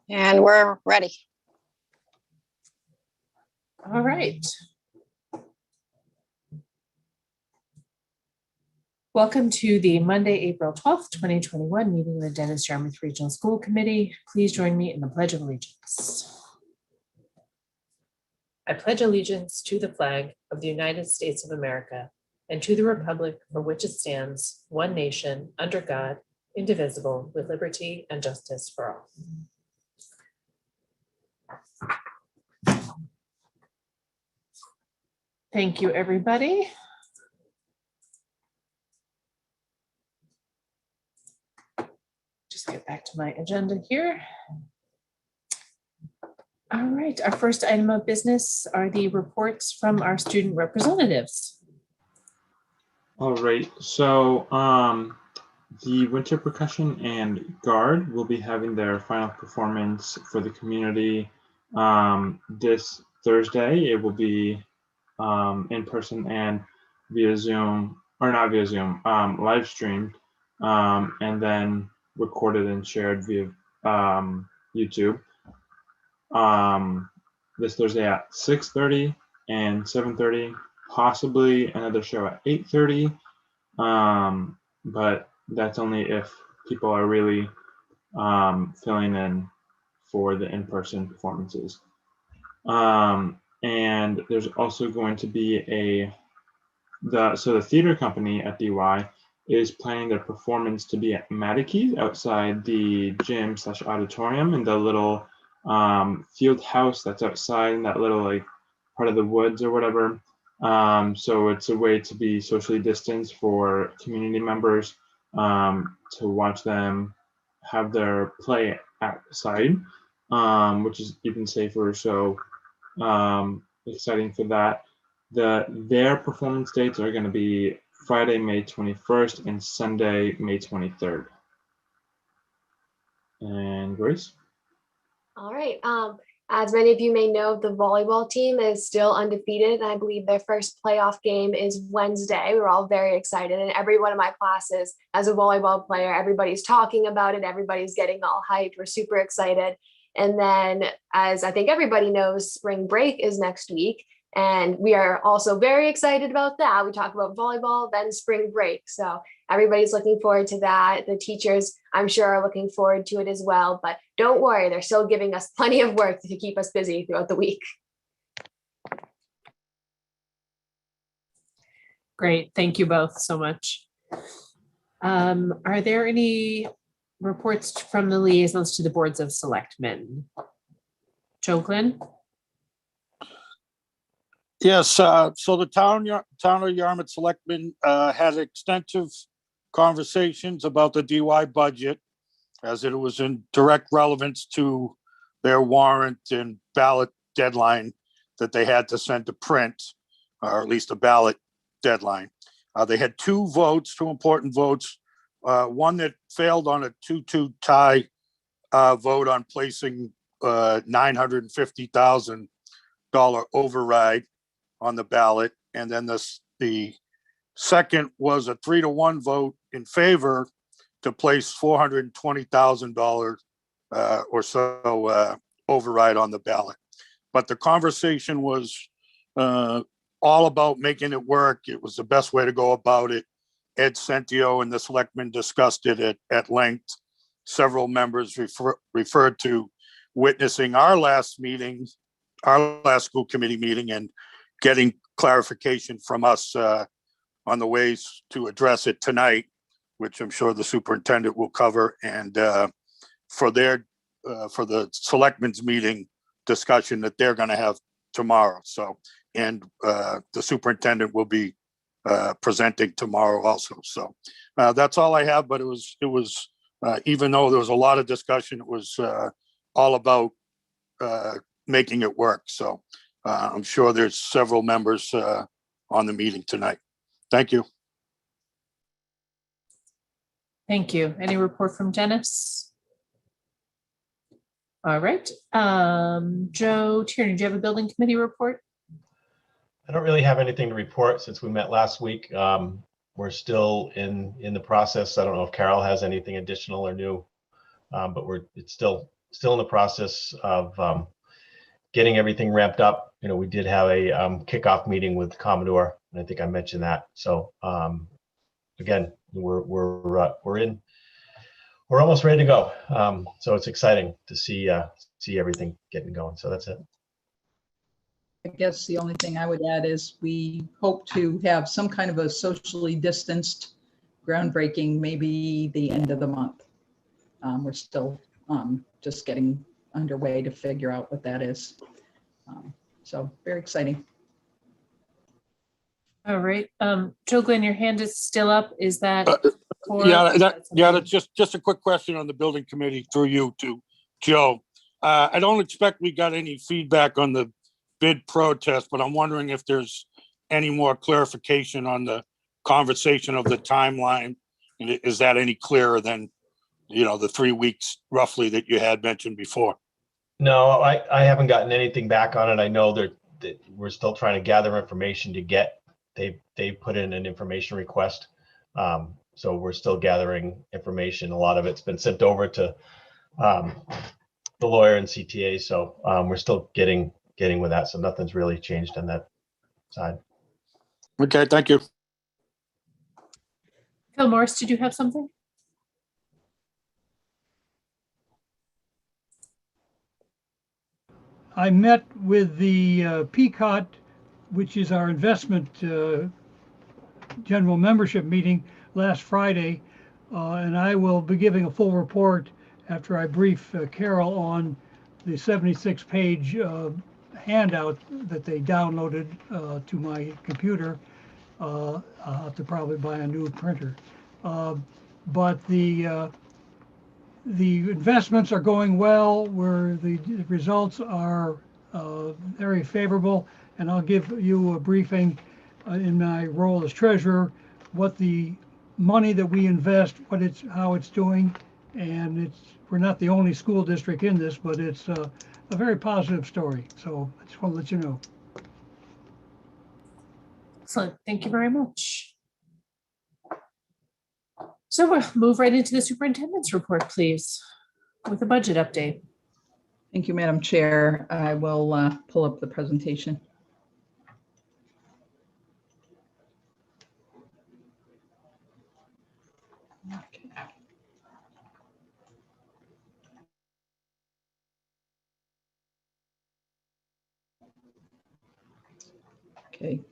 And we're ready. All right. Welcome to the Monday, April 12th, 2021 meeting of the Dennis-Yarmouth Regional School Committee. Please join me in the Pledge of Allegiance. I pledge allegiance to the flag of the United States of America and to the republic for which it stands, one nation, under God, indivisible, with liberty and justice for all. Thank you, everybody. Just get back to my agenda here. All right, our first item of business are the reports from our student representatives. All right, so the Winter Percussion and Guard will be having their final performance for the community this Thursday. It will be in person and via Zoom, or not via Zoom, live streamed, and then recorded and shared via YouTube. This Thursday at 6:30 and 7:30, possibly another show at 8:30, but that's only if people are really filling in for the in-person performances. And there's also going to be the theater company at DY is planning their performance to be at Matikes outside the gym / auditorium in the little field house that's outside in that little like part of the woods or whatever. So it's a way to be socially distanced for community members to watch them have their play outside, which is even safer. So exciting for that. Their performance dates are going to be Friday, May 21st and Sunday, May 23rd. And Grace? All right. As many of you may know, the volleyball team is still undefeated. And I believe their first playoff game is Wednesday. We're all very excited. And every one of my classes, as a volleyball player, everybody's talking about it. Everybody's getting all hyped. We're super excited. And then, as I think everybody knows, spring break is next week. And we are also very excited about that. We talk about volleyball, then spring break. So everybody's looking forward to that. The teachers, I'm sure, are looking forward to it as well. But don't worry, they're still giving us plenty of work to keep us busy throughout the week. Great. Thank you both so much. Are there any reports from the liaisons to the boards of selectmen? Joe Glenn? Yes, so the town of Yarmouth Selectmen had extensive conversations about the DY budget, as it was in direct relevance to their warrant and ballot deadline that they had to send to print, or at least a ballot deadline. They had two important votes, one that failed on a 2-2 tie vote on placing $950,000 override on the ballot, and then the second was a 3-1 vote in favor to place $420,000 or so override on the ballot. But the conversation was all about making it work. It was the best way to go about it. Ed Centio and the selectmen discussed it at length. Several members referred to witnessing our last school committee meeting, and getting clarification from us on the ways to address it tonight, which I'm sure the superintendent will cover, and for the selectmen's meeting discussion that they're going to have tomorrow. So, and the superintendent will be presenting tomorrow also. So that's all I have. But it was even though there was a lot of discussion, it was all about making it work. So I'm sure there's several members on the meeting tonight. Thank you. Thank you. Any report from Dennis? All right. Joe Tierney, do you have a building committee report? I don't really have anything to report since we met last week. we're still in the process. I don't know if Carol has anything additional or new, but it's still in the process of getting everything ramped up. You know, we did have a kickoff meeting with Commodore, and I think I mentioned that. So again, we're almost ready to go. So it's exciting to see everything getting going. So that's it. I guess the only thing I would add is we hope to have some kind of a socially distanced groundbreaking, maybe the end of the month. We're still just getting underway to figure out what that is. So very exciting. All right. Joe Glenn, your hand is still up. Is that? That's just a quick question on the building committee through you to Joe. I don't expect we got any feedback on the bid protest, but I'm wondering if there's any more clarification on the conversation of the timeline. And is that any clearer than, you know, the 3 weeks roughly that you had mentioned before? No, I haven't gotten anything back on it. I know that we're still trying to gather information to get, they put in an information request. So we're still gathering information. A lot of it's been sent over to the lawyer and CTA. So we're still getting with that. So nothing's really changed on that side. Okay, thank you. Phil Morris, did you have something? I met with the PCOT, which is our investment general membership meeting last Friday, and I will be giving a full report after I brief Carol on the 76-page handout that they downloaded to my computer. I'll have to probably buy a new printer. But the investments are going well, where the results are very favorable, and I'll give you a briefing in my role as treasurer, what the money that we invest, how it's doing, and we're not the only school district in this, but it's a very positive story. So I just want to let you know. Excellent. Thank you very much. So we'll move right into the superintendent's report, please, with a budget update. Thank you, Madam Chair. I will pull up the presentation. Okay.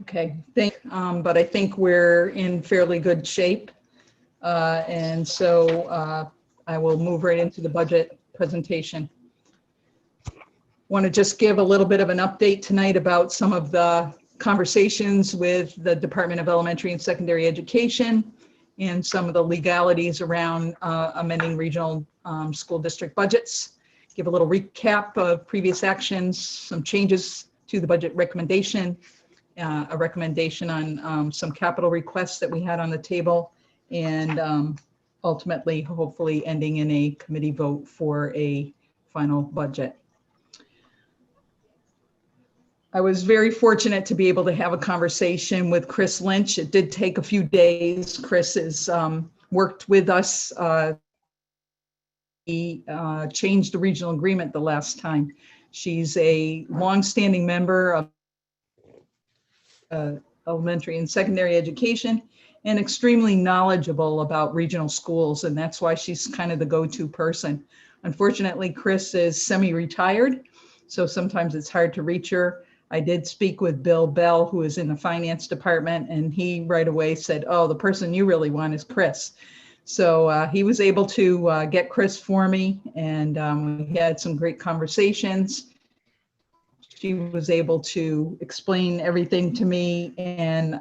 Okay, but I think we're in fairly good shape. And so I will move right into the budget presentation. Want to just give a little bit of an update tonight about some of the conversations with the Department of Elementary and Secondary Education and some of the legalities around amending regional school district budgets. Give a little recap of previous actions, some changes to the budget recommendation, a recommendation on some capital requests that we had on the table, and ultimately, hopefully ending in a committee vote for a final budget. I was very fortunate to be able to have a conversation with Chris Lynch. It did take a few days. Chris has worked with us. He changed the regional agreement the last time. She's a longstanding member of elementary and secondary education and extremely knowledgeable about regional schools. And that's why she's kind of the go-to person. Unfortunately, Chris is semi-retired, so sometimes it's hard to reach her. I did speak with Bill Bell, who is in the finance department, and he right away said, oh, the person you really want is Chris. So he was able to get Chris for me, and we had some great conversations. She was able to explain everything to me, and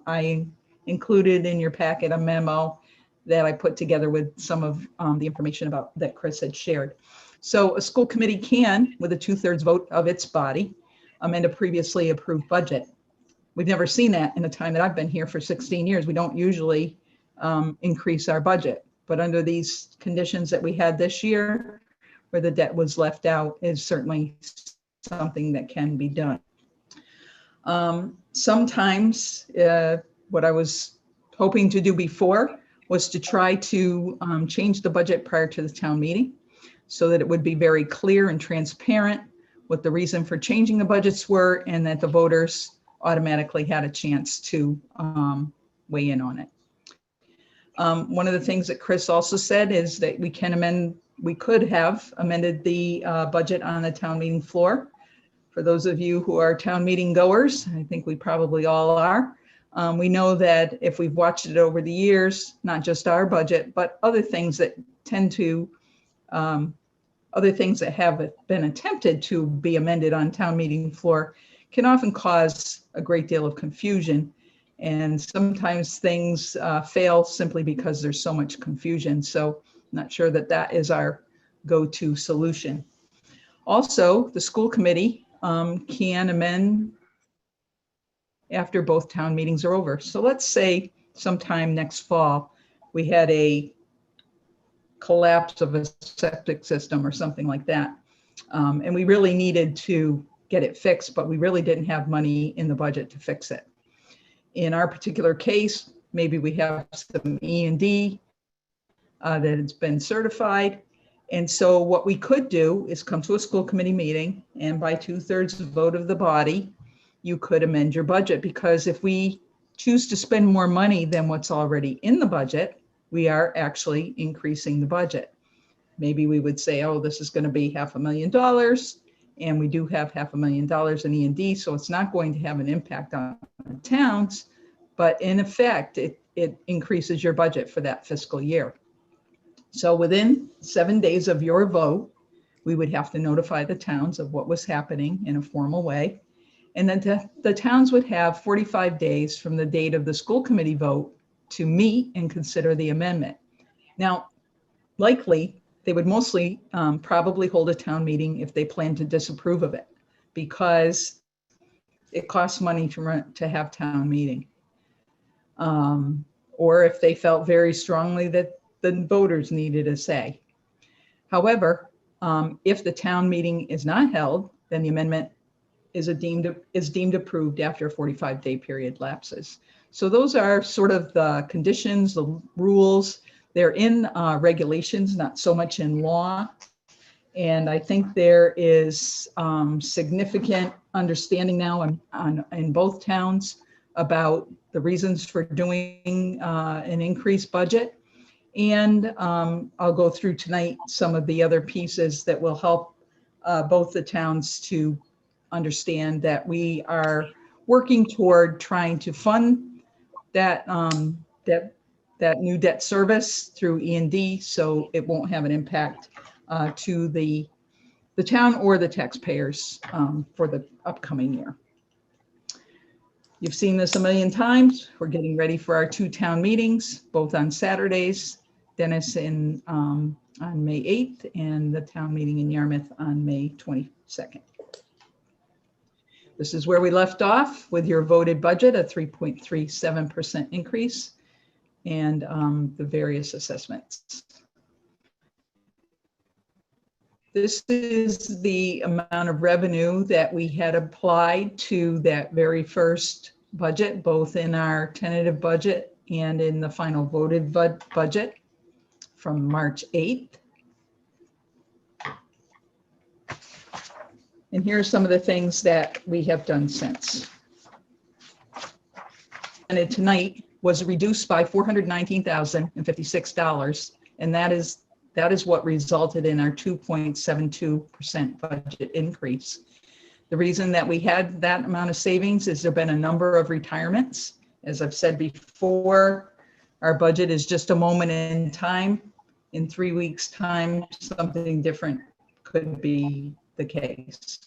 I included in your packet a memo that I put together with some of the information about that Chris had shared. So a school committee can, with a 2/3 vote of its body, amend a previously approved budget. We've never seen that in the time that I've been here for 16 years. We don't usually increase our budget. But under these conditions that we had this year, where the debt was left out, is certainly something that can be done. Sometimes what I was hoping to do before was to try to change the budget prior to the town meeting so that it would be very clear and transparent what the reason for changing the budgets were, and that the voters automatically had a chance to weigh in on it. One of the things that Chris also said is that we could have amended the budget on the town meeting floor. For those of you who are town meeting goers, I think we probably all are. We know that if we've watched it over the years, not just our budget, but other things that other things that have been attempted to be amended on town meeting floor can often cause a great deal of confusion. And sometimes things fail simply because there's so much confusion. So I'm not sure that that is our go-to solution. Also, the school committee can amend after both town meetings are over. So let's say sometime next fall, we had a collapse of a septic system or something like that. And we really needed to get it fixed, but we really didn't have money in the budget to fix it. In our particular case, maybe we have some E&D that has been certified. And so what we could do is come to a school committee meeting, and by 2/3 vote of the body, you could amend your budget, because if we choose to spend more money than what's already in the budget, we are actually increasing the budget. Maybe we would say, oh, this is going to be $500,000, and we do have $500,000 in E&D, so it's not going to have an impact on the towns, but in effect, it increases your budget for that fiscal year. So within 7 days of your vote, we would have to notify the towns of what was happening in a formal way. And then the towns would have 45 days from the date of the school committee vote to meet and consider the amendment. Now, likely, they would mostly probably hold a town meeting if they plan to disapprove of it, because it costs money to have town meeting. Or if they felt very strongly that the voters needed a say. However, if the town meeting is not held, then the amendment is deemed approved after a 45-day period lapses. So those are sort of the conditions, the rules. They're in regulations, not so much in law. And I think there is significant understanding now in both towns about the reasons for doing an increased budget. And I'll go through tonight some of the other pieces that will help both the towns to understand that we are working toward trying to fund that that new debt service through E&D, so it won't have an impact to the town or the taxpayers for the upcoming year. You've seen this a million times. We're getting ready for our 2 town meetings, both on Saturdays, Dennis on May 8th, and the town meeting in Yarmouth on May 22nd. This is where we left off with your voted budget, a 3.37% increase, and the various assessments. This is the amount of revenue that we had applied to that very first budget, both in our tentative budget and in the final voted budget from March 8th. And here are some of the things that we have done since. And tonight was reduced by $419,056, and that is what resulted in our 2.72% budget increase. The reason that we had that amount of savings is there have been a number of retirements. As I've said before, our budget is just a moment in time. In 3 weeks' time, something different could be the case.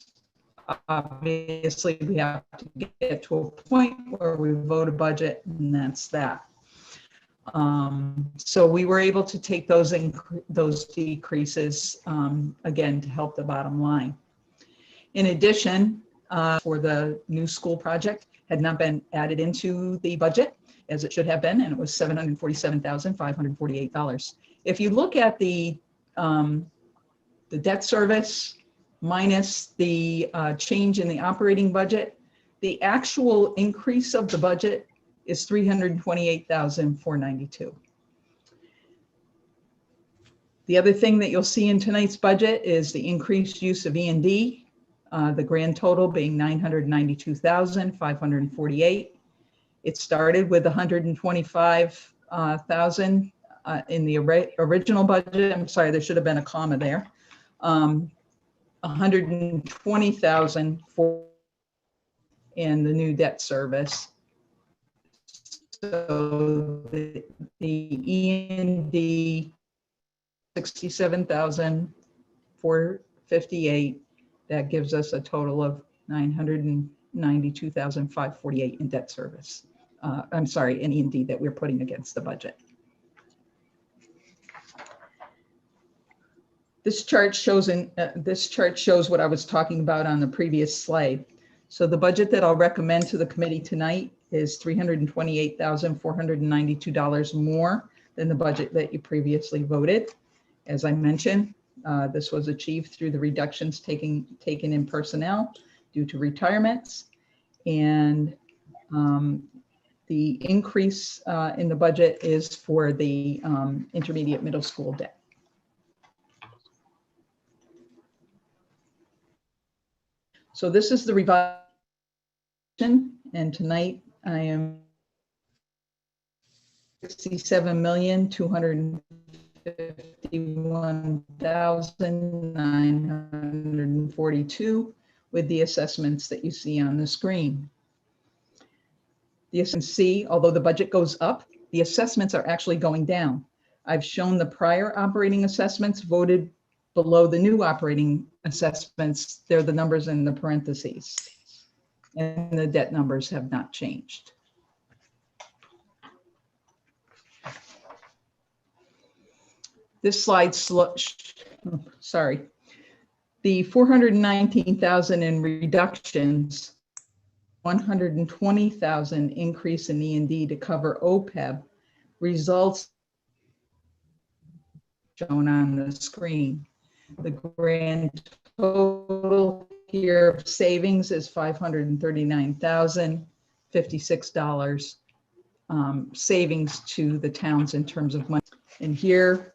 Obviously, we have to get to a point where we vote a budget, and that's that. So we were able to take those decreases again to help the bottom line. In addition, for the new school project had not been added into the budget. as it should have been, and it was $747,548. If you look at the debt service minus the change in the operating budget, the actual increase of the budget is $328,492. The other thing that you'll see in tonight's budget is the increased use of E&D, the grand total being $992,548. It started with $125,000 in the original budget. I'm sorry, there should have been a comma there. $120,000 for in the new debt service. So the E&D $67,458. That gives us a total of $992,548 in debt service. I'm sorry, in E&D that we're putting against the budget. This chart shows what I was talking about on the previous slide. So the budget that I'll recommend to the committee tonight is $328,492 more than the budget that you previously voted. As I mentioned, this was achieved through the reductions taken in personnel due to retirements, and the increase in the budget is for the intermediate middle school debt. So this is the revision, and tonight I am $67,251,942 with the assessments that you see on the screen. You can see, although the budget goes up, the assessments are actually going down. I've shown the prior operating assessments voted below the new operating assessments. They're the numbers in the parentheses, and the debt numbers have not changed. This slide, sorry, the 419,000 in reductions, 120,000 increase in E&D to cover OPEB results shown on the screen. The grand total here of savings is $539,056 savings to the towns in terms of money. And here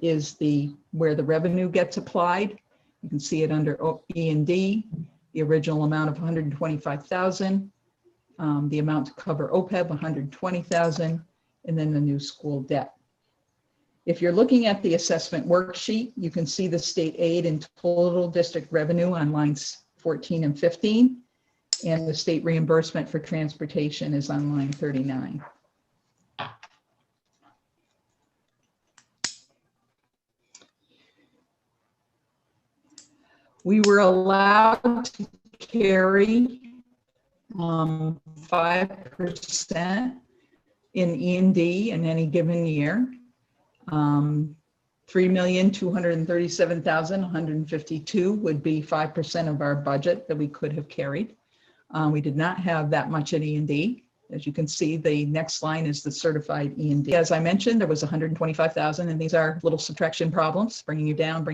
is where the revenue gets applied. You can see it under E&D, the original amount of $125,000, the amount to cover OPEB, $120,000, and then the new school debt. If you're looking at the assessment worksheet, you can see the state aid and total district revenue on lines 14 and 15, and the state reimbursement for transportation is on line 39. We were allowed to carry 5% in E&D in any given year. $3,237,152 would be 5% of our budget that we could have carried. We did not have that much in E&D. As you can see, the next line is the certified E&D. As I mentioned, there was 125,000, and these are little subtraction problems, bringing you down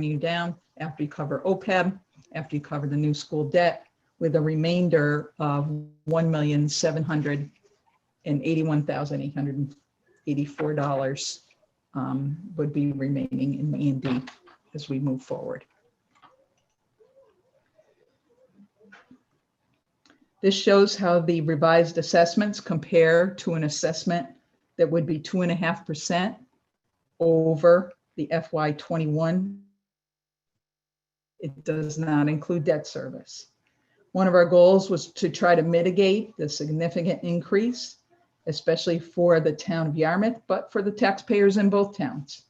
after you cover OPEB, after you cover the new school debt, with a remainder of $1,781,884 would be remaining in E&D as we move forward. This shows how the revised assessments compare to an assessment that would be 2.5% over the FY21. It does not include debt service. One of our goals was to try to mitigate the significant increase, especially for the town of Yarmouth, but for the taxpayers in both towns,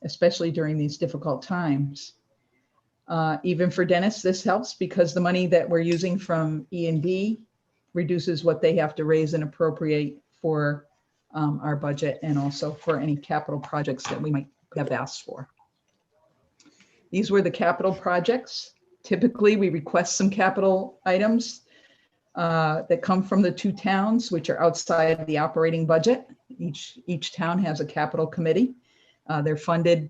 especially during these difficult times. Even for Dennis, this helps because the money that we're using from E&D reduces what they have to raise and appropriate for our budget, and also for any capital projects that we might have asked for. These were the capital projects. Typically, we request some capital items that come from the two towns, which are outside the operating budget. Each town has a capital committee. They're funded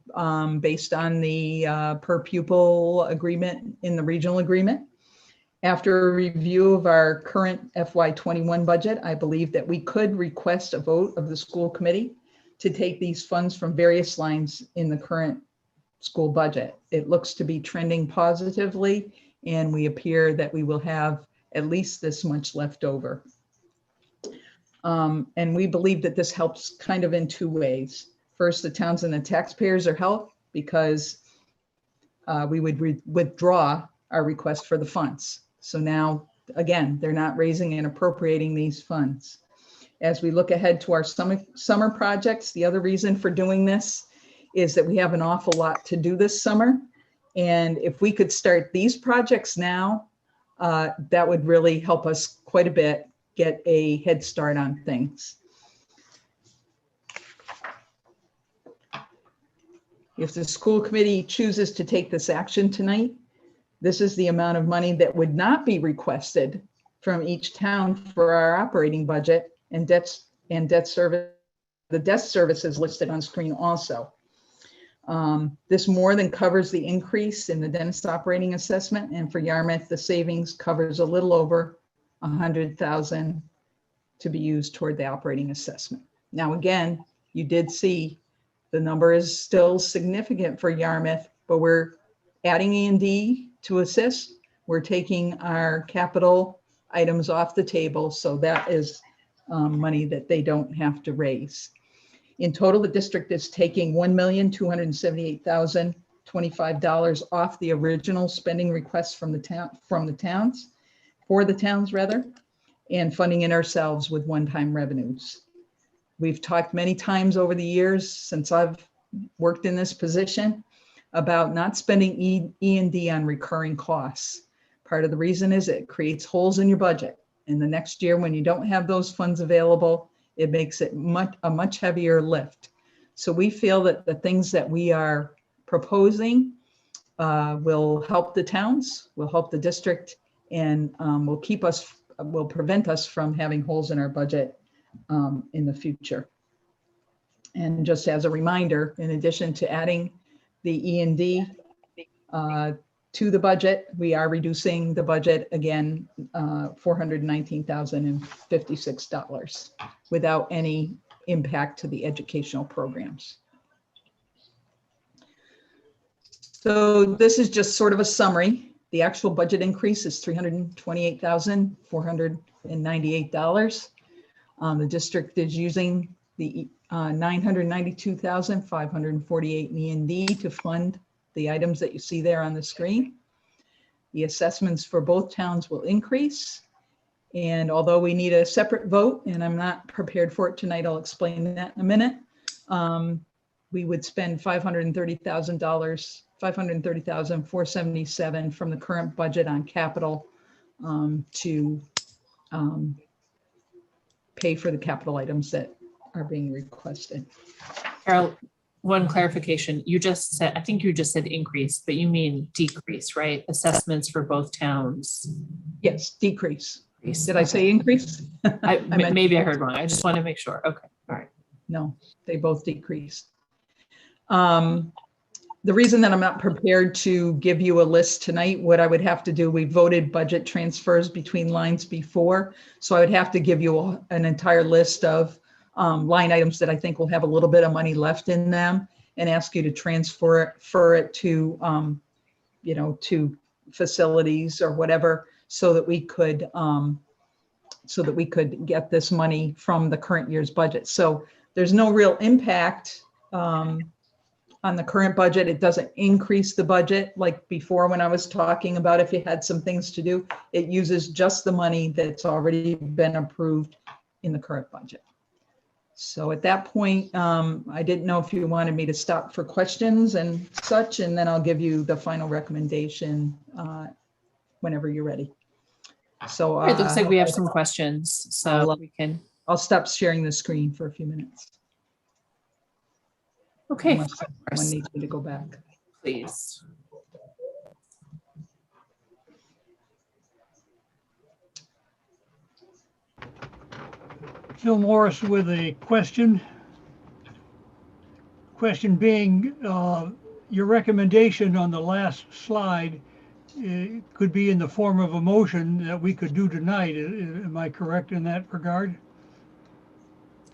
based on the per pupil agreement in the regional agreement. After a review of our current FY21 budget, I believe that we could request a vote of the school committee to take these funds from various lines in the current school budget. It looks to be trending positively, and we appear that we will have at least this much left over. And we believe that this helps kind of in two ways. First, the towns and the taxpayers are helped because we would withdraw our request for the funds. So now, again, they're not raising and appropriating these funds. As we look ahead to our summer projects, the other reason for doing this is that we have an awful lot to do this summer. And if we could start these projects now, that would really help us quite a bit, get a head start on things. If the school committee chooses to take this action tonight, this is the amount of money that would not be requested from each town for our operating budget and debt service. The debt service is listed on screen also. This more than covers the increase in the Dennis operating assessment, and for Yarmouth, the savings covers a little over $100,000 to be used toward the operating assessment. Now, again, you did see the number is still significant for Yarmouth, but we're adding E&D to assist. We're taking our capital items off the table, so that is money that they don't have to raise. In total, the district is taking $1,278,025 off the original spending requests from the towns, and funding it ourselves with one-time revenues. We've talked many times over the years since I've worked in this position about not spending E&D on recurring costs. Part of the reason is it creates holes in your budget. And the next year, when you don't have those funds available, it makes it a much heavier lift. So we feel that the things that we are proposing will help the towns, will help the district, and will prevent us from having holes in our budget in the future. And just as a reminder, in addition to adding the E&D to the budget, we are reducing the budget again, $419,056 without any impact to the educational programs. So this is just sort of a summary. The actual budget increase is $328,498. The district is using the $992,548 in E&D to fund the items that you see there on the screen. The assessments for both towns will increase. And although we need a separate vote, and I'm not prepared for it tonight, I'll explain that in a minute. We would spend $530,477 from the current budget on capital to pay for the capital items that are being requested. Carol, one clarification. You just said, I think you just said increase, but you mean decrease, right? Assessments for both towns. Yes, decrease. Did I say increase? Maybe I heard wrong. I just want to make sure. Okay, all right. No, they both decreased. The reason that I'm not prepared to give you a list tonight, what I would have to do, we voted budget transfers between lines before. So I would have to give you an entire list of line items that I think will have a little bit of money left in them and ask you to transfer it to, to facilities or whatever, so that we could get this money from the current year's budget. So there's no real impact on the current budget. It doesn't increase the budget like before when I was talking about if you had some things to do. It uses just the money that's already been approved in the current budget. So at that point, I didn't know if you wanted me to stop for questions and such, and then I'll give you the final recommendation whenever you're ready. So It looks like we have some questions, so we can. I'll stop sharing the screen for a few minutes. Okay. Unless someone needs me to go back. Please. Phil Morris with a question. Question being, your recommendation on the last slide could be in the form of a motion that we could do tonight. Am I correct in that regard?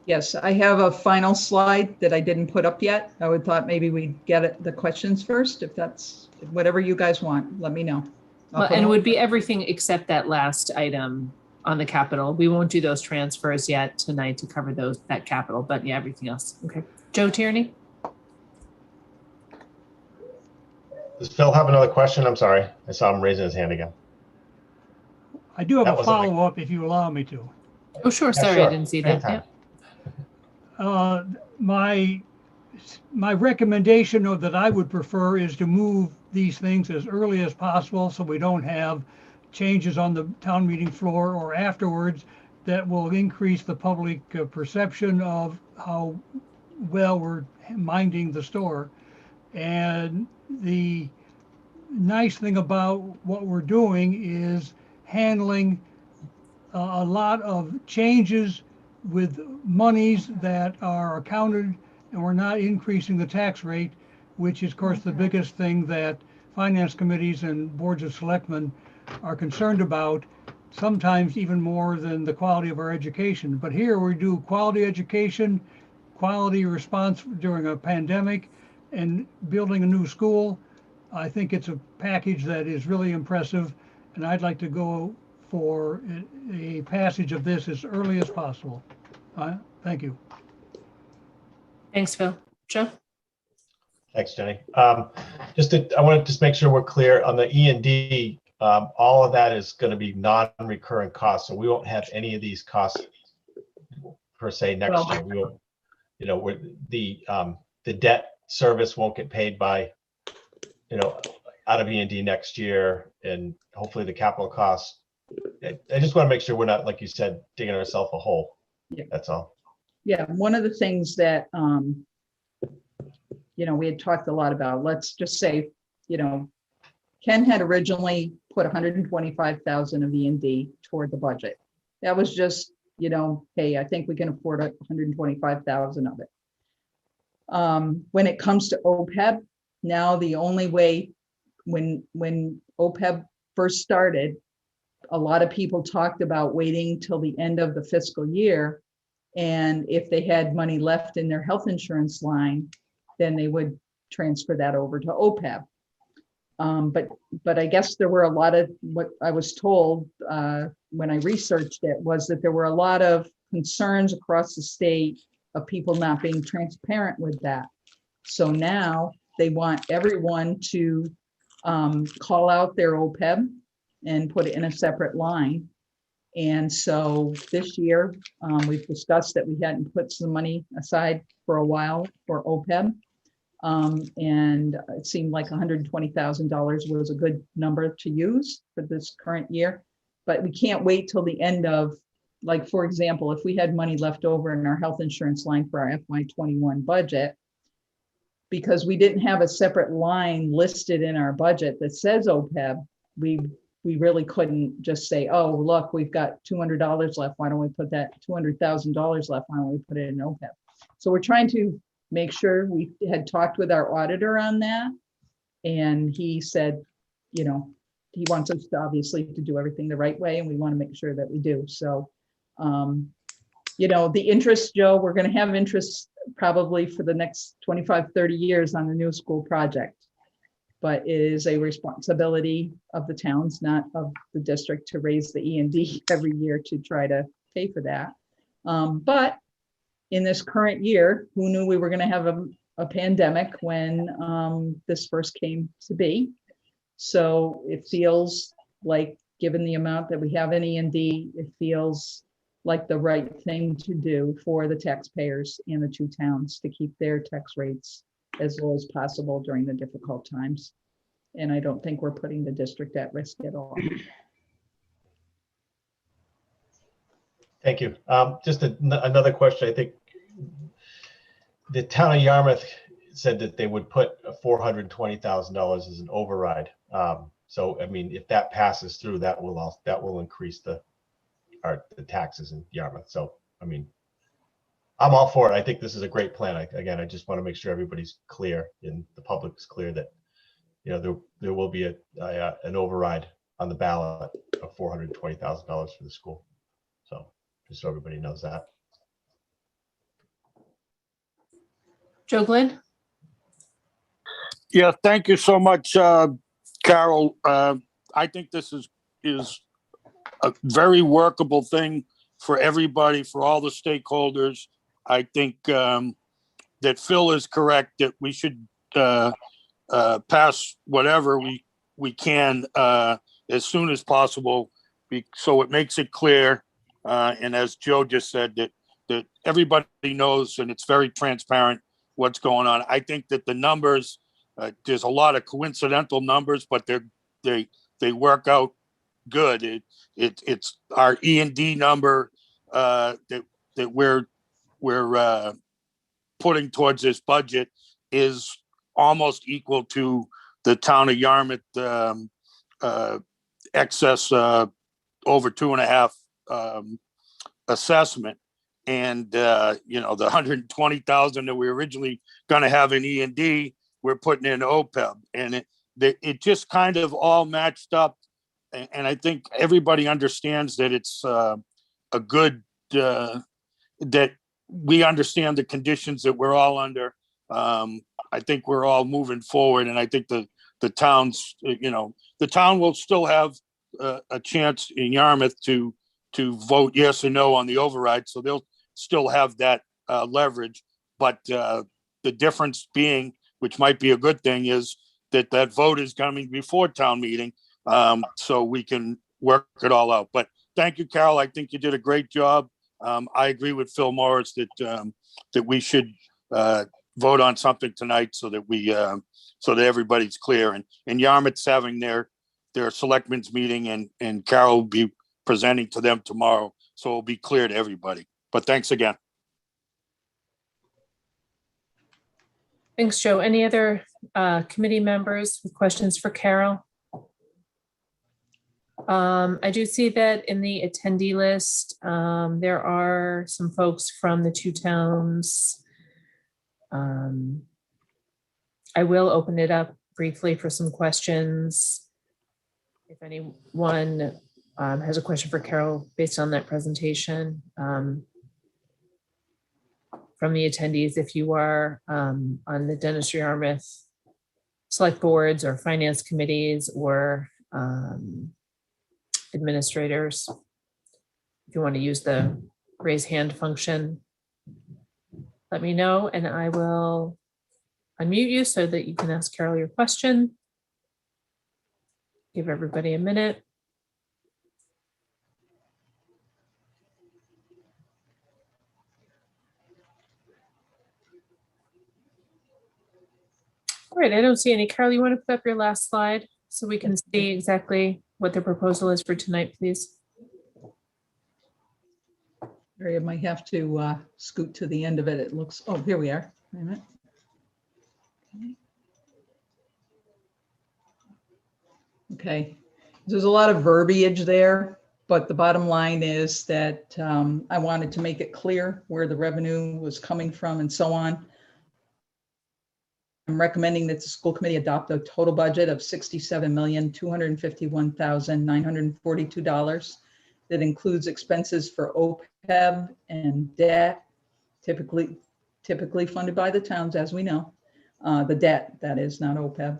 Yes, I have a final slide that I didn't put up yet. I would thought maybe we'd get the questions first. If that's whatever you guys want, let me know. Well, and it would be everything except that last item on the capital. We won't do those transfers yet tonight to cover that capital, but yeah, everything else. Okay. Joe Tierney? Does Phil have another question? I'm sorry. I saw him raising his hand again. I do have That a wasn't my- follow-up if you allow me to. Oh, sure. Yeah, Sorry, sure. I didn't see that. Anytime. Yeah. My recommendation that I would prefer is to move these things as early as possible so we don't have changes on the town meeting floor or afterwards that will increase the public perception of how well we're minding the store. And the nice thing about what we're doing is handling a lot of changes with monies that are accounted, and we're not increasing the tax rate, which is of course the biggest thing that finance committees and boards of selectmen are concerned about, sometimes even more than the quality of our education. But here we do quality education, quality response during a pandemic, and building a new school. I think it's a package that is really impressive, and I'd like to go for a passage of this as early as possible. Thank you. Thanks, Phil. Joe? Thanks, Jenny. I want to just make sure we're clear on the E&D. All of that is going to be non-recurring costs, so we won't have any of these costs per se next year. We will, the debt service won't get paid by, out of E&D next year, and hopefully the capital costs. I just want to make sure we're not, like you said, digging ourselves a hole. Yeah. That's all. Yeah, one of the things that, we had talked a lot about, let's just say, Ken had originally put 125,000 of E&D toward the budget. That was just, hey, I think we can afford 125,000 of it. When it comes to OPEB, now the only way, when OPEB first started, a lot of people talked about waiting till the end of the fiscal year. And if they had money left in their health insurance line, then they would transfer that over to OPEB. But I guess there were a lot of, what I was told when I researched it, was that there were a lot of concerns across the state of people not being transparent with that. So now they want everyone to call out their OPEB and put it in a separate line. And so this year, we've discussed that we hadn't put some money aside for a while for OPEB. And it seemed like $120,000 was a good number to use for this current year. But we can't wait till the end of, like, for example, if we had money left over in our health insurance line for our FY21 budget, because we didn't have a separate line listed in our budget that says OPEB, we really couldn't just say, oh, look, we've got $200 left. Why don't we put that $200,000 left? Why don't we put it in OPEB? So we're trying to make sure. We had talked with our auditor on that. And he said, he wants us to obviously to do everything the right way. And we want to make sure that we do. So, the interest, Joe, we're going to have interest probably for the next 25, 30 years on the new school project. But it is a responsibility of the towns, not of the district, to raise the E&D every year to try to pay for that. But in this current year, who knew we were going to have a pandemic when this first came to be? So it feels like, given the amount that we have in E&D, it feels like the right thing to do for the taxpayers in the two towns to keep their tax rates as low as possible during the difficult times. And I don't think we're putting the district at risk at all. Thank you. Just another question. I think the town of Yarmouth said that they would put $420,000 as an override. So, I mean, if that passes through, that will increase the taxes in Yarmouth. So I mean, I'm all for it. I think this is a great plan. Again, I just want to make sure everybody's clear and the public's clear that, there will be an override on the ballot of $420,000 for the school. So just so everybody knows that. Joe Glenn? Yeah, thank you so much, Carol. I think this is a very workable thing for everybody, for all the stakeholders. I think that Phil is correct that we should pass whatever we can as soon as possible, so it makes it clear. And as Joe just said, that everybody knows and it's very transparent what's going on. I think that the numbers, there's a lot of coincidental numbers, but they work out good. It's our E&D number that we're putting towards this budget is almost equal to the town of Yarmouth excess over 2.5 assessment. And the 120,000 that we were originally going to have in E&D, we're putting in OPEB, and it just kind of all matched up. And I think everybody understands that it's a good that we understand the conditions that we're all under. I think we're all moving forward, and I think the town's, the town will still have a chance in Yarmouth to vote yes or no on the override, so they'll still have that leverage. But the difference being, which might be a good thing, is that vote is coming before town meeting, so we can work it all out. But thank you, Carol. I think you did a great job. I agree with Phil Morris that we should vote on something tonight so that everybody's clear. And Yarmouth's having their selectmen's meeting, and Carol will be presenting to them tomorrow, so it'll be clear to everybody. But thanks again. Thanks, Joe. Any other committee members with questions for Carol? I do see that in the attendee list, there are some folks from the two towns. I will open it up briefly for some questions. If anyone has a question for Carol based on that presentation, from the attendees, if you are on the Dennis-Yarmouth select boards or finance committees or administrators, if you want to use the raise hand function, let me know and I will unmute you so that you can ask Carol your question. Give everybody a minute. All right, I don't see any. Carol, you want to put up your last slide so we can see exactly what the proposal is for tonight, please? I might have to scoot to the end of it. It looks, oh, here we are. Wait a minute. Okay, there's a lot of verbiage there, but the bottom line is that I wanted to make it clear where the revenue was coming from and so on. I'm recommending that the school committee adopt a total budget of $67,251,942 that includes expenses for OPEB and debt, typically funded by the towns, as we know. The debt, that is, not OPEB,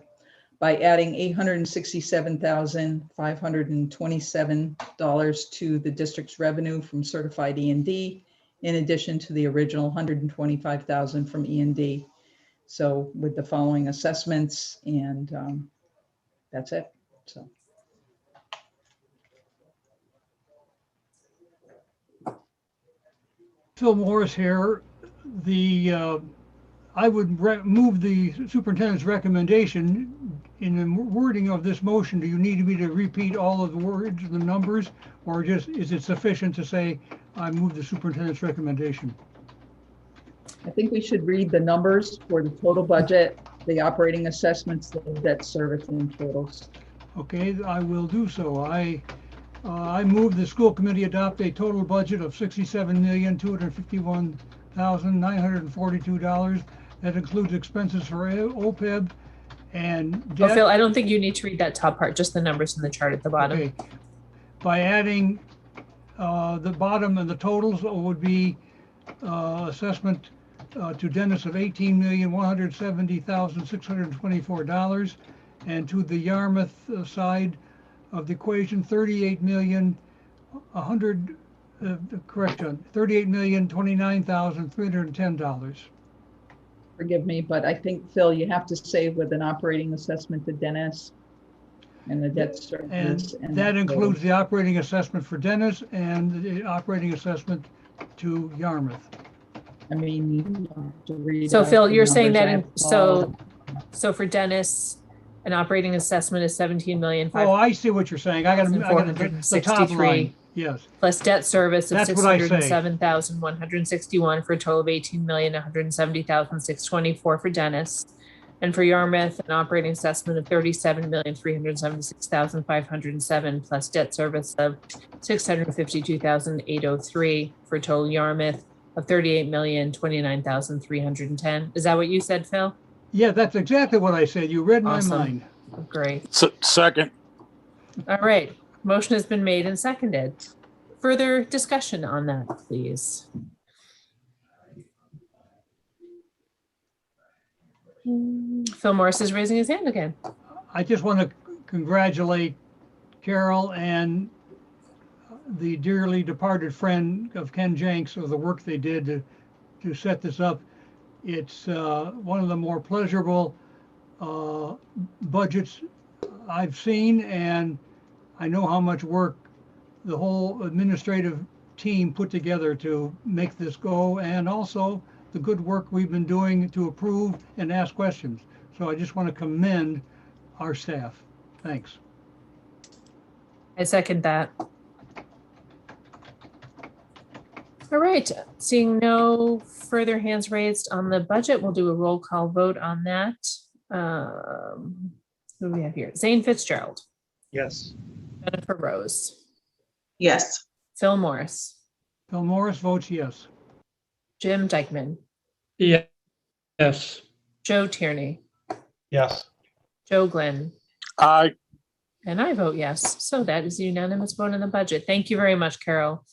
by adding $867,527 to the district's revenue from certified E&D, in addition to the original $125,000 from E&D. So with the following assessments, and that's it. So. Phil Morris here. I would move the superintendent's recommendation. In the wording of this motion, do you need me to repeat all of the words, the numbers, or just is it sufficient to say I move the superintendent's recommendation? I think we should read the numbers for the total budget, the operating assessments, the debt service and totals. Okay, I will do so. I I move the school committee adopt a total budget of $67,251,942. That includes expenses for OPEB and Oh, debt. Phil, I don't think you need to read that top part, just the numbers in the chart at the bottom. Okay. By adding the bottom of the totals would be assessment to Dennis of $18,170,624, and to the Yarmouth side of the equation, $38,029,310. Forgive me, but I think, Phil, you have to say with an operating assessment to Dennis and the debt service. And that includes the operating assessment for Dennis and the operating assessment to Yarmouth. I mean, you have to read So out Phil, the you're saying numbers. that, so for Dennis, an operating assessment is 17,500,000 Oh, I see what you're saying. I got the top line. Yes, plus debt service of That's what I say. 607,161 for a total of 18,170,624 for Dennis. And for Yarmouth, an operating assessment of 37,376,507 plus debt service of 652,803 for a total Yarmouth of 38,029,310. Is that what you said, Phil? yeah, that's exactly what I said. You read my Awesome. mind. Great. Second. All right. Motion has been made and seconded. Further discussion on that, please. Phil Morris is raising his hand again. I just want to congratulate Carol and the dearly departed friend of Ken Jenks of the work they did to set this up. It's one of the more pleasurable budgets I've seen, and I know how much work the whole administrative team put together to make this go, and also the good work we've been doing to approve and ask questions. So I just want to commend our staff. Thanks. I second that. All right, seeing no further hands raised on the budget, we'll do a roll call vote on that. Who do we have here? Zane Fitzgerald. Yes. Jennifer Rose. Yes. Phil Morris. Phil Morris votes yes. Jim Dykeman. Yes. Joe Tierney. Yes. Joe Glenn. Aye. And I vote yes. So that is a unanimous vote on the budget. Thank you very much, Carol.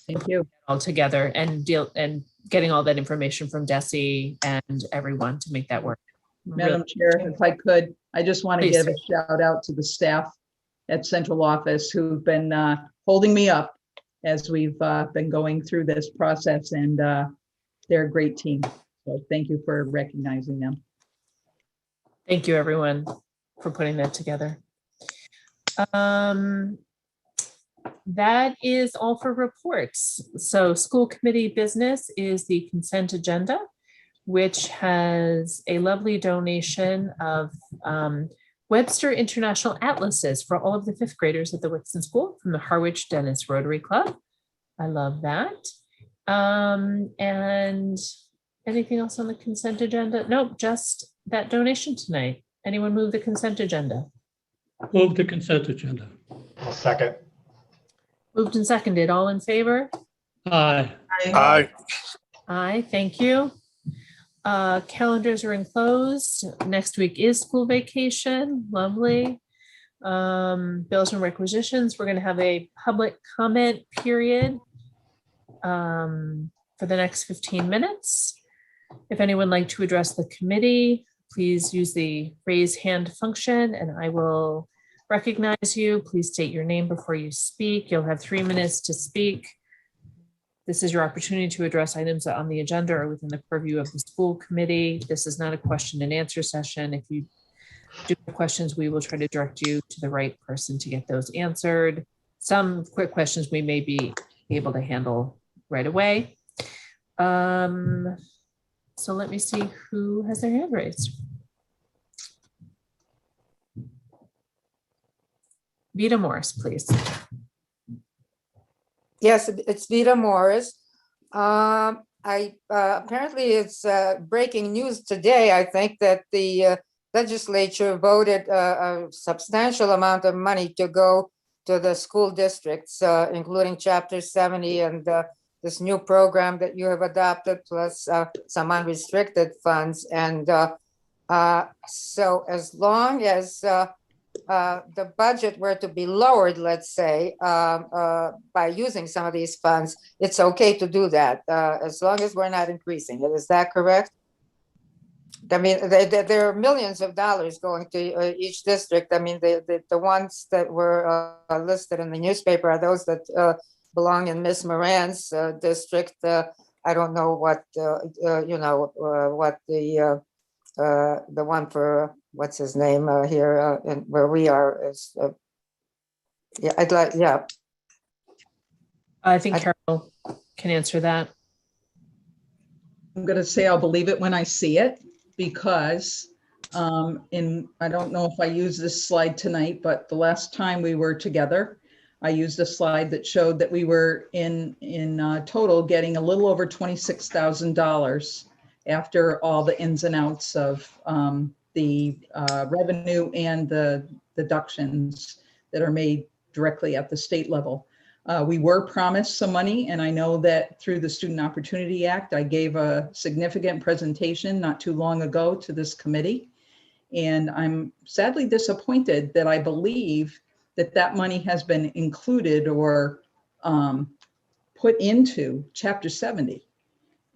Thank you. All together and getting all that information from Desi and everyone to make that work. Madam Chair, if I could, I just want to Please. give a shout out to the staff at central office who've been holding me up as we've been going through this process, and they're a great team. So thank you for recognizing them. Thank you, everyone, for putting that together. That is all for reports. So school committee business is the consent agenda, which has a lovely donation of Webster International Atlases for all of the fifth graders at the Wixon School from the Harwich Dennis Rotary Club. I love that. And anything else on the consent agenda? Nope, just that donation tonight. Anyone move the consent agenda? Move the consent agenda. I'll second. Moved and seconded. All in favor? Aye. Aye. Aye, thank you. Calendars are enclosed. Next week is school vacation. Lovely. Bills and requisitions. We're going to have a public comment period for the next 15 minutes. If anyone would like to address the committee, please use the raise hand function and I will recognize you. Please state your name before you speak. You'll have 3 minutes to speak. This is your opportunity to address items on the agenda or within the purview of the school committee. This is not a question and answer session. If you do have questions, we will try to direct you to the right person to get those answered. Some quick questions we may be able to handle right away. So let me see who has their hand raised. Vita Morris, please. Yes, it's Vita Morris. Apparently it's breaking news today. I think that the legislature voted a substantial amount of money to go to the school districts, including Chapter 70 and this new program that you have adopted, plus some unrestricted funds. And so as long as the budget were to be lowered, let's say, by using some of these funds, it's okay to do that, as long as we're not increasing it. Is that correct? I mean, there are millions of dollars going to each district. I mean, the ones that were listed in the newspaper are those that belong in Miss Moran's district. I don't know what, what the one for, what's his name here where we are is. Yeah, I'd like, yeah. I think Carol can answer that. I'm going to say I'll believe it when I see it, because I don't know if I used this slide tonight, but the last time we were together, I used a slide that showed that we were in total getting a little over $26,000 after all the ins and outs of the revenue and the deductions that are made directly at the state level. We were promised some money, and I know that through the Student Opportunity Act, I gave a significant presentation not too long ago to this committee. And I'm sadly disappointed that I believe that that money has been included or put into Chapter 70.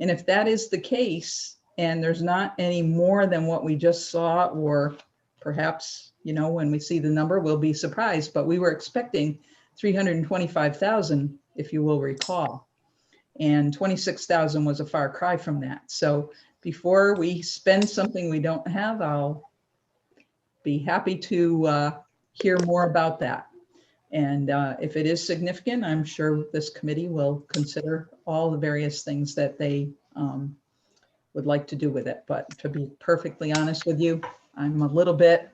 And if that is the case, and there's not any more than what we just saw, or perhaps, when we see the number, we'll be surprised, but we were expecting 325,000, if you will recall, and 26,000 was a far cry from that. So before we spend something we don't have, I'll be happy to hear more about that. And if it is significant, I'm sure this committee will consider all the various things that they would like to do with it. But to be perfectly honest with you, I'm a little bit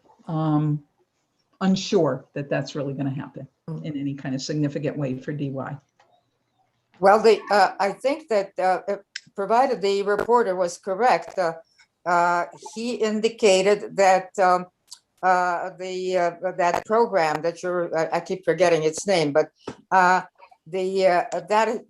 unsure that that's really going to happen in any kind of significant way for DY. Well, I think that provided the reporter was correct, he indicated that that program that I keep forgetting its name, but that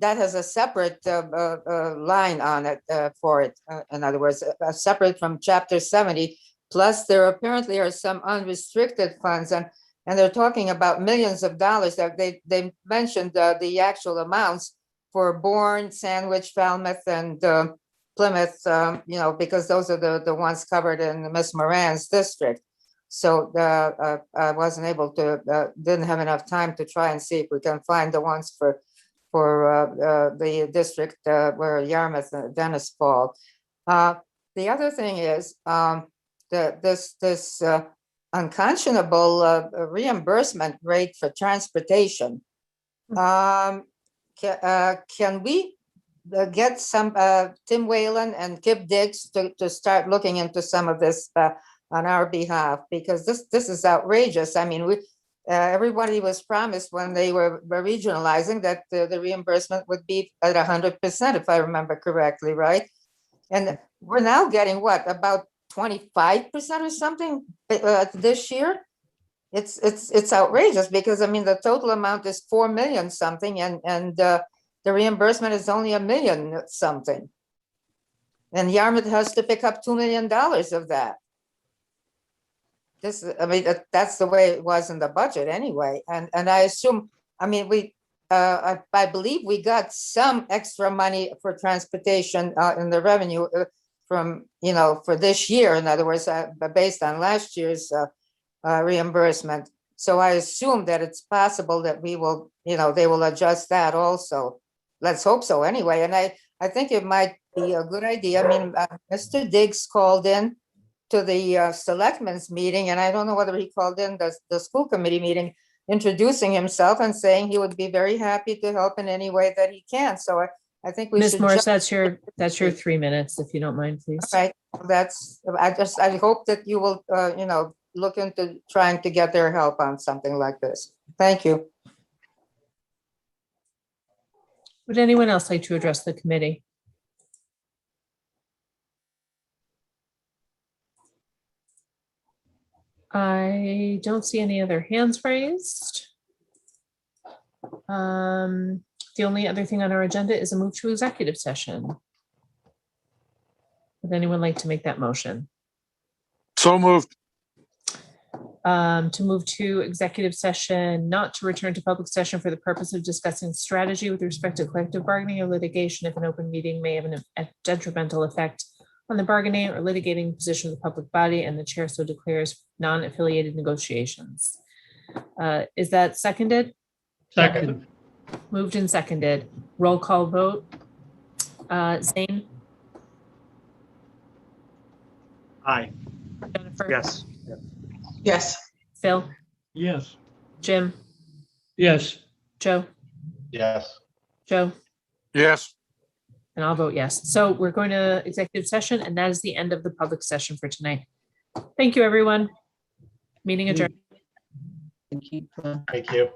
has a separate line on it for it. In other words, separate from Chapter 70. Plus, there apparently are some unrestricted funds, and they're talking about millions of dollars. That they mentioned the actual amounts for Bourne, Sandwich, Falmouth, and Plymouth. Because those are the ones covered in Miss Moran's district. So I wasn't able to, didn't have enough time to try and see if we can find the ones for the district where Yarmouth and Dennis fall. The other thing is this unconscionable reimbursement rate for transportation. Can we get some Tim Whalen and Kip Diggs to start looking into some of this on our behalf, because this is outrageous. I mean, everybody was promised when they were regionalizing that the reimbursement would be at 100%, if I remember correctly, right? And we're now getting what, about 25% or something this year? It's outrageous, because I mean the total amount is 4 million something, and the reimbursement is only $1 million something, and Yarmouth has to pick up $2 million of that. That's the way it was in the budget anyway, and I assume, I mean, I believe we got some extra money for transportation in the revenue from for this year. In other words, based on last year's reimbursement. So I assume that it's possible that we will, they will adjust that also. Let's hope so anyway. And I think it might be a good idea. I mean, Mr. Diggs called in to the Selectmen's meeting, and I don't know whether he called in the school committee meeting, introducing himself and saying he would be very happy to help in any way that he can. So I think we Ms. should. Morris, that's your 3 minutes, if you don't mind, please. Right. I hope that you will, look into trying to get their help on something like this. Thank you. Would anyone else like to address the committee? I don't see any other hands raised. The only other thing on our agenda is a move to executive session. Would anyone like to make that motion? So moved. To move to executive session, not to return to public session for the purpose of discussing strategy with respect to collective bargaining or litigation if an open meeting may have a detrimental effect on the bargaining or litigating position of the public body and the chair so declares non-affiliated negotiations. Is that seconded? Second. Moved and seconded. Roll call vote. Zane? Aye. Jennifer? Yes. Yes. Phil? Yes. Jim? Yes. Joe? Yes. Joe? Yes. And I'll vote yes. So we're going to executive session, and that is the end of the public session for tonight. Thank you, everyone. Meeting adjourned. Thank you. Thank you.